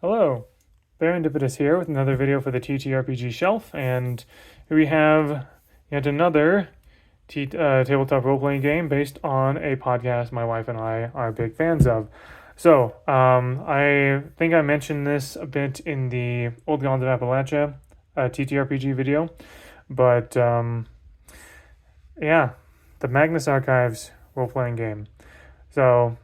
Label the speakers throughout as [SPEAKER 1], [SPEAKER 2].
[SPEAKER 1] Hello, Serendipitous here with another video for the TTRPG shelf, and here we have yet another tabletop role-playing game based on a podcast my wife and I are big fans of. So, I think I mentioned this a bit in the Old Gods of Appalachia TTRPG video, but yeah, the Magnus Archives role-playing game. So,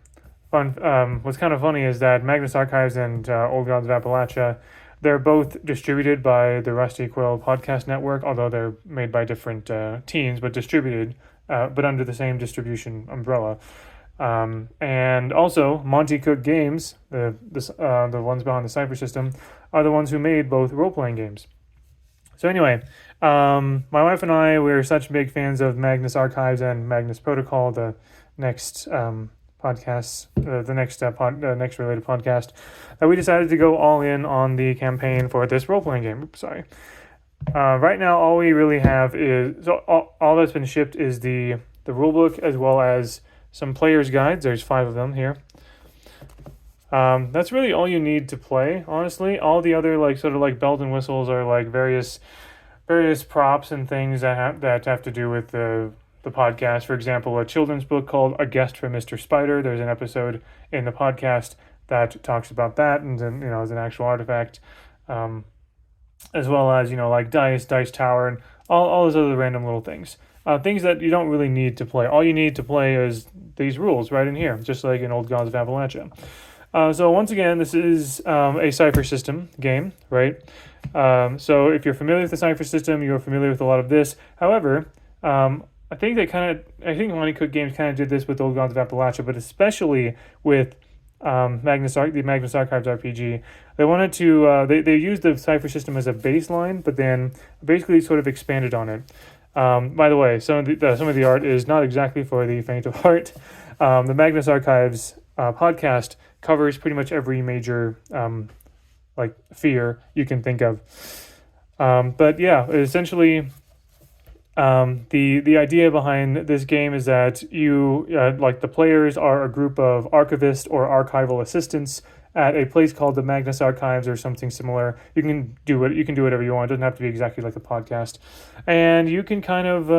[SPEAKER 1] what's kind of funny is that Magnus Archives and Old Gods of Appalachia, they're both distributed by the Rusty Quill Podcast Network, although they're made by different teams, but distributed, but under the same distribution umbrella. And also, Monty Cook Games, the ones behind the Cypher System, are the ones who made both role-playing games. So anyway, my wife and I, we're such big fans of Magnus Archives and Magnus Protocol, the next podcasts, the next related podcast, that we decided to go all in on the campaign for this role-playing game. Oops, sorry. Right now, all we really have is, so all that's been shipped is the rulebook as well as some player's guides. There's 5 of them here. That's really all you need to play, honestly. All the other sort of bells and whistles are various props and things that have to do with the podcast. For example, a children's book called A Guest for Mr. Spider. There's an episode in the podcast that talks about that, and then as an actual artifact, as well as dice tower, and all those other random little things. Things that you don't really need to play. All you need to play is these rules right in here, just like in Old Gods of Appalachia. So once again, this is a Cypher System game, right? So if you're familiar with the Cypher System, you're familiar with a lot of this. However, I think Monty Cook Games kind of did this with Old Gods of Appalachia, but especially with the Magnus Archives RPG. They wanted to they used the Cypher System as a baseline, but then basically sort of expanded on it. By the way, some of the art is not exactly for the faint of heart. The Magnus Archives podcast covers pretty much every major fear you can think of. But yeah, essentially, the idea behind this game is that you the players are a group of archivists or archival assistants at a place called the Magnus Archives or something similar. You can do whatever you want. It doesn't have to be exactly like a podcast, and you can kind of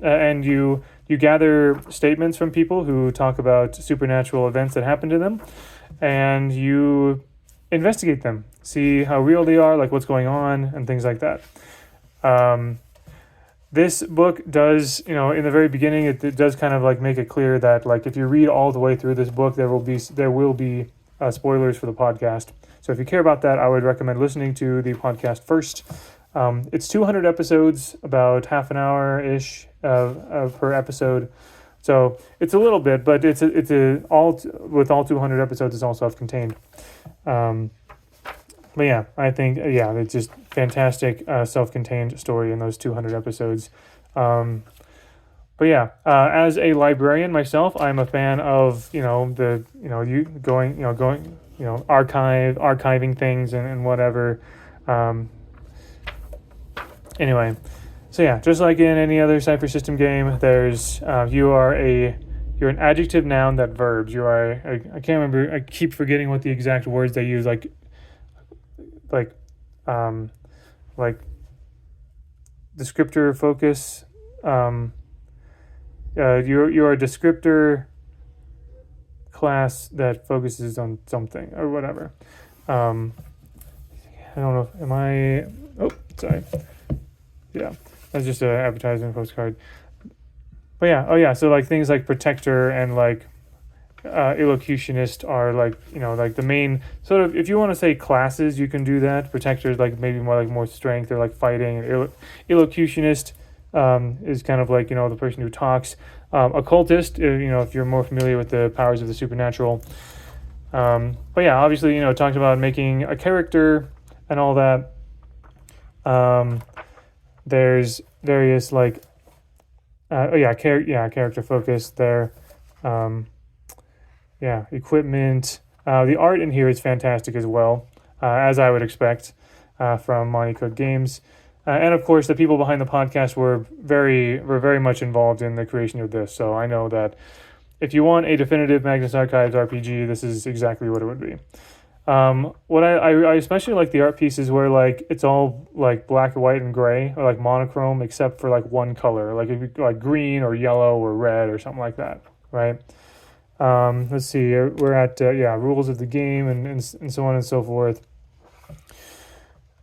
[SPEAKER 1] and you gather statements from people who talk about supernatural events that happen to them, and you investigate them, see how real they are, like what's going on, and things like that. This book does, in the very beginning, it does kind of make it clear that if you read all the way through this book, there will be spoilers for the podcast. So if you care about that, I would recommend listening to the podcast first. It's 200 episodes, about half an hour ish per episode. So it's a little bit, but with all 200 episodes, it's all self-contained. But yeah, I think, it's just fantastic self-contained story in those 200 episodes. But yeah, as a librarian myself, I'm a fan of, archiving things and whatever. Anyway, so yeah, just like in any other Cypher System game, there's, you're an adjective, noun, that verbs. You are, I can't remember, I keep forgetting what the exact words they use, descriptor focus. You're a descriptor class that focuses on something or whatever. I don't know. Oh, sorry. Yeah, that's just an advertisement postcard. But yeah, so things like protector and illocutionist are the main sort of, if you want to say classes, you can do that. Protector is maybe more strength or fighting. And illocutionist is kind of the person who talks. Occultist, if you're more familiar with the powers of the supernatural. But yeah, obviously, talked about making a character and all that. There's various character focus there. Equipment. The art in here is fantastic as well, as I would expect from Monty Cook Games. And of course, the people behind the podcast were very much involved in the creation of this. So I know that if you want a definitive Magnus Archives RPG, this is exactly what it would be. What I especially like the art pieces where like it's all like black, white, and gray, or like monochrome, except for like one color, like if you, like green or yellow or red or something like that, right? Let's see. We're at yeah, rules of the game and so on and so forth.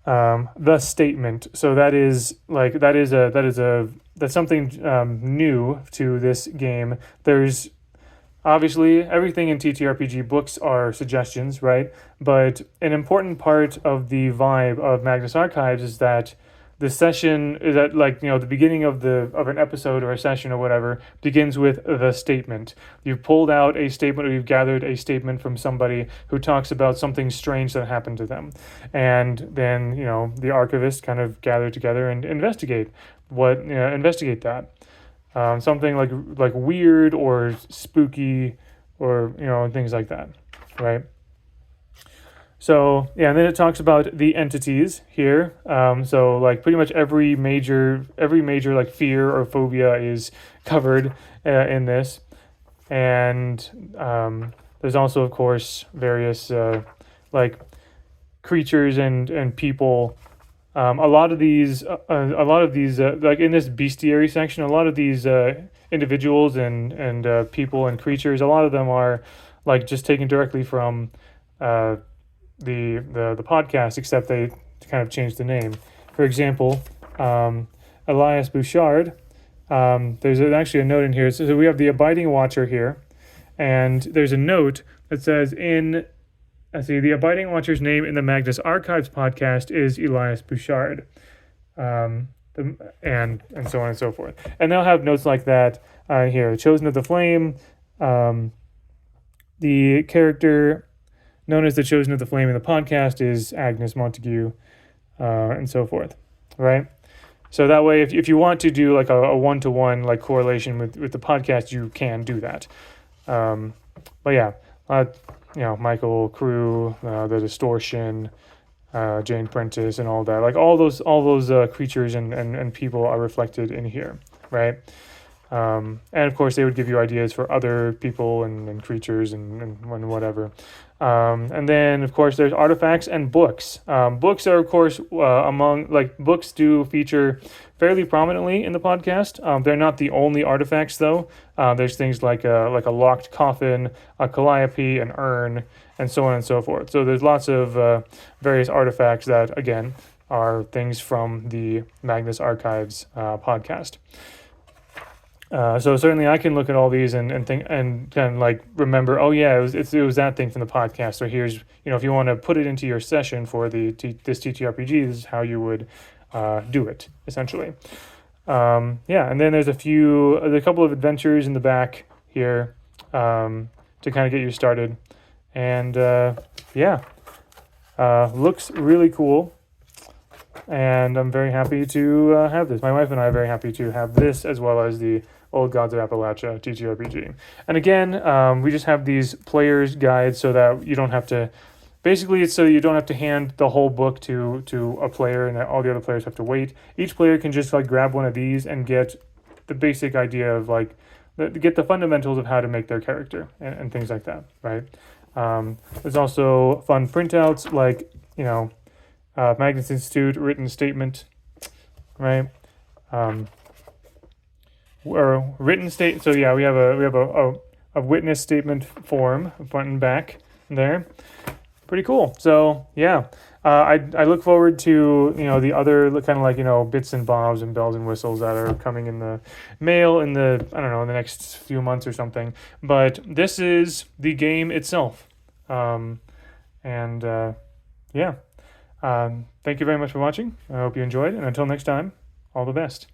[SPEAKER 1] The statement. So that is like that's something new to this game. There's obviously everything in TTRPG books are suggestions, right? But an important part of the vibe of Magnus Archives is that the session is at like the beginning of an episode or a session or whatever begins with the statement. You've pulled out a statement or you've gathered a statement from somebody who talks about something strange that happened to them, and then the archivists kind of gather together and investigate investigate that something like weird or spooky or things like that, right? So yeah, and then it talks about the entities here. So like pretty much every major like fear or phobia is covered in this, and there's also of course various like creatures and people. A lot of these like in this bestiary section, a lot of these individuals and people and creatures, a lot of them are like just taken directly from the podcast, except they kind of changed the name. For example, Elias Bouchard. There's actually a note in here. So we have the Abiding Watcher here, and there's a note that says the Abiding Watcher's name in the Magnus Archives podcast is Elias Bouchard, and so on and so forth. And they'll have notes like that here. Chosen of the Flame, the character known as the Chosen of the Flame in the podcast is Agnes Montague, and so forth, right? So that way, if you want to do like a one-to-one like correlation with the podcast, you can do that. But yeah, Michael Crew, the Distortion, Jane Prentice, and all that. Like all those creatures and people are reflected in here, right? And of course, they would give you ideas for other people and creatures and whatever. And then, of course, there's artifacts and books. Books are, of course, books do feature fairly prominently in the podcast. They're not the only artifacts, though. There's things like a locked coffin, a calliope, an urn, and so on and so forth. So there's lots of various artifacts that, again, are things from the Magnus Archives podcast. So certainly I can look at all these and think and kind of like remember, oh yeah, it was that thing from the podcast. So here's if you want to put it into your session for this TTRPG, this is how you would do it essentially. Yeah, and then there's a couple of adventures in the back here to kind of get you started, and looks really cool. And I'm very happy to have this. My wife and I are very happy to have this, as well as the Old Gods of Appalachia TTRPG. And again, we just have these player's guides so that you don't have to. Basically, it's so you don't have to hand the whole book to a player, and that all the other players have to wait. Each player can just like grab one of these and get the basic idea of get the fundamentals of how to make their character and things like that, right? There's also fun printouts like Magnus Institute written statement, right? Or written state. So yeah, we have a witness statement form front and back there. Pretty cool. So yeah, I look forward to the other kind of like bits and bobs and bells and whistles that are coming in the mail in the in the next few months or something. But this is the game itself, yeah. Thank you very much for watching. I hope you enjoyed, and until next time, all the best.